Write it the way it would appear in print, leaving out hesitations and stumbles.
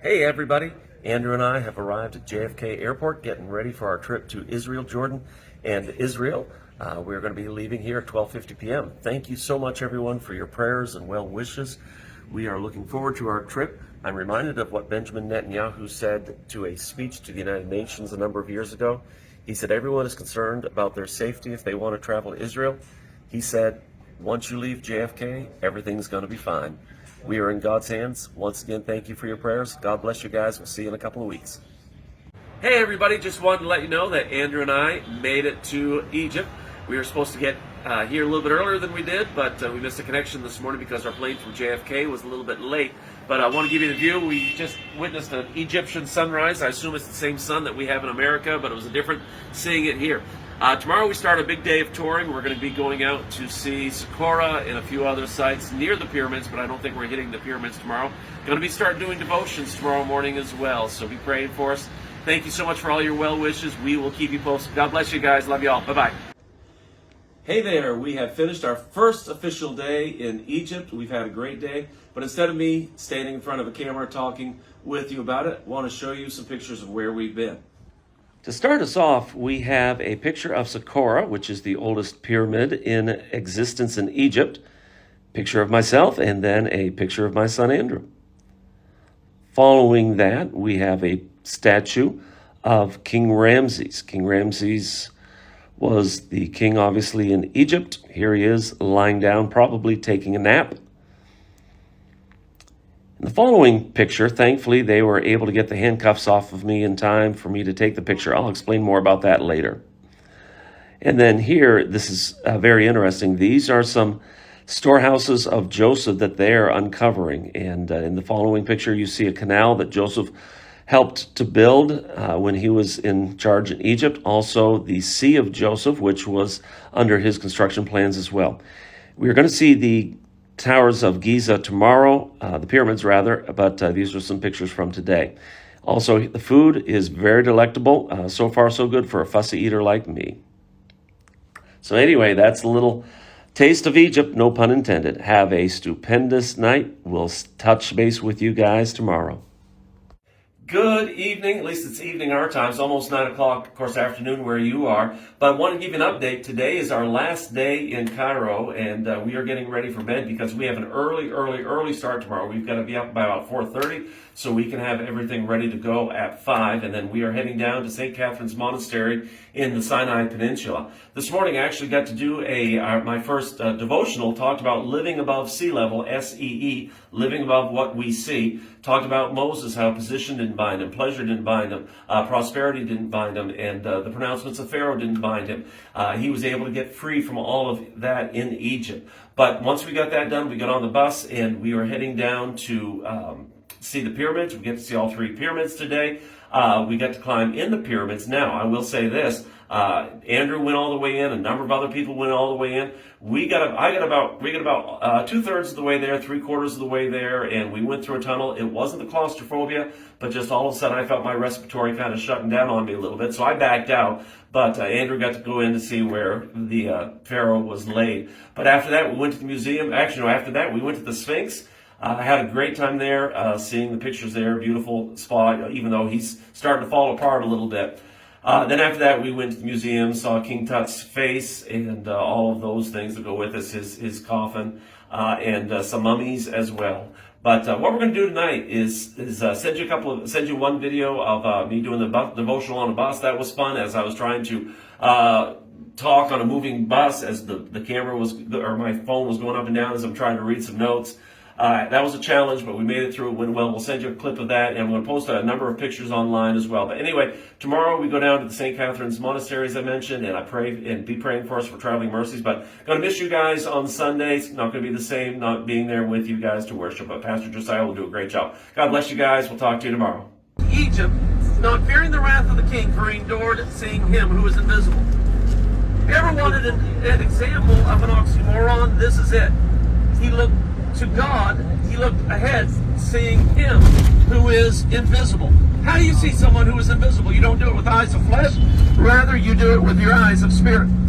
Hey everybody, Andrew and I have arrived at JFK Airport getting ready for our trip to Israel, Jordan, and Israel. We're going to be leaving here at 12:50 p.m. Thank you so much everyone for your prayers and well wishes. We are looking forward to our trip. I'm reminded of what Benjamin Netanyahu said to a speech to the United Nations a number of years ago. He said everyone is concerned about their safety if they want to travel to Israel. He said, once you leave JFK, everything's going to be fine. We are in God's hands. Once again, thank you for your prayers. God bless you guys. We'll see you in a couple of weeks. Hey everybody, just wanted to let you know that Andrew and I made it to Egypt. We were supposed to get here a little bit earlier than we did, but we missed a connection this morning because our plane from JFK was a little bit late. But I want to give you the view. We just witnessed an Egyptian sunrise. I assume it's the same sun that we have in America, but it was a different seeing it here. Tomorrow we start a big day of touring. We're going to be going out to see Saqqara and a few other sites near the pyramids, but I don't think we're hitting the pyramids tomorrow. Going to be start doing devotions tomorrow morning as well, so be praying for us. Thank you so much for all your well wishes. We will keep you posted. God bless you guys. Love you all. Bye-bye. Hey there, we have finished our first official day in Egypt. We've had a great day, but instead of me standing in front of a camera talking with you about it, I want to show you some pictures of where we've been. To start us off, we have a picture of Saqqara, which is the oldest pyramid in existence in Egypt, picture of myself, and then a picture of my son Andrew. Following that, we have a statue of King Ramses. King Ramses was the king, obviously, in Egypt. Here he is, lying down, probably taking a nap. In the following picture, thankfully, they were able to get the handcuffs off of me in time for me to take the picture. I'll explain more about that later. And then here, this is very interesting. These are some storehouses of Joseph that they are uncovering. And in the following picture, you see a canal that Joseph helped to build when he was in charge in Egypt. Also, the Sea of Joseph, which was under his construction plans as well. We're going to see the Towers of Giza tomorrow, the pyramids rather, but these are some pictures from today. Also, the food is very delectable. So far, so good for a fussy eater like me. So anyway, that's a little taste of Egypt, no pun intended. Have a stupendous night. We'll touch base with you guys tomorrow. Good evening, at least it's evening our time. It's almost 9 o'clock, of course, afternoon where you are. But I want to give you an update. Today is our last day in Cairo, and we are getting ready for bed because we have an early start tomorrow. We've got to be up by about 4:30 so we can have everything ready to go at 5. And then we are heading down to St. Catherine's Monastery in the Sinai Peninsula. This morning I actually got to do my first devotional, talked about living above sea level, S-E-E, living above what we see. Talked about Moses, how position didn't bind him, pleasure didn't bind him, prosperity didn't bind him, and the pronouncements of Pharaoh didn't bind him. He was able to get free from all of that in Egypt. But once we got that done, we got on the bus and we were heading down to see the pyramids. We get to see all 3 pyramids today. We got to climb in the pyramids. Now, I will say this. Andrew went all the way in. A number of other people went all the way in. We got about 2/3 of the way there, 3/4 of the way there, and we went through a tunnel. It wasn't the claustrophobia, but just all of a sudden I felt my respiratory kind of shutting down on me a little bit, so I backed out. But Andrew got to go in to see where the Pharaoh was laid. But after that, we went to the museum. Actually, no, after that, we went to the Sphinx. I had a great time there, seeing the pictures there. Beautiful spot, even though he's starting to fall apart a little bit. Then after that, we went to the museum, saw King Tut's face and all of those things that go with us, his coffin, and some mummies as well. But what we're going to do tonight is send you one video of me doing the devotional on a bus. That was fun, as I was trying to talk on a moving bus as the camera was, or my phone was going up and down as I'm trying to read some notes. That was a challenge, but we made it through. It went well. We'll send you a clip of that, and I'm going to post a number of pictures online as well. But anyway, tomorrow we go down to the St. Catherine's Monastery, as I mentioned, and I pray and be praying for us for traveling mercies. But going to miss you guys on Sunday. It's not going to be the same, not being there with you guys to worship. But Pastor Josiah will do a great job. God bless you guys. We'll talk to you tomorrow. Egypt, not fearing the wrath of the king, for he endured seeing him who is invisible. If you ever wanted an example of an oxymoron, this is it. He looked to God, he looked ahead, seeing him who is invisible. How do you see someone who is invisible? You don't do it with eyes of flesh, rather you do it with your eyes of spirit.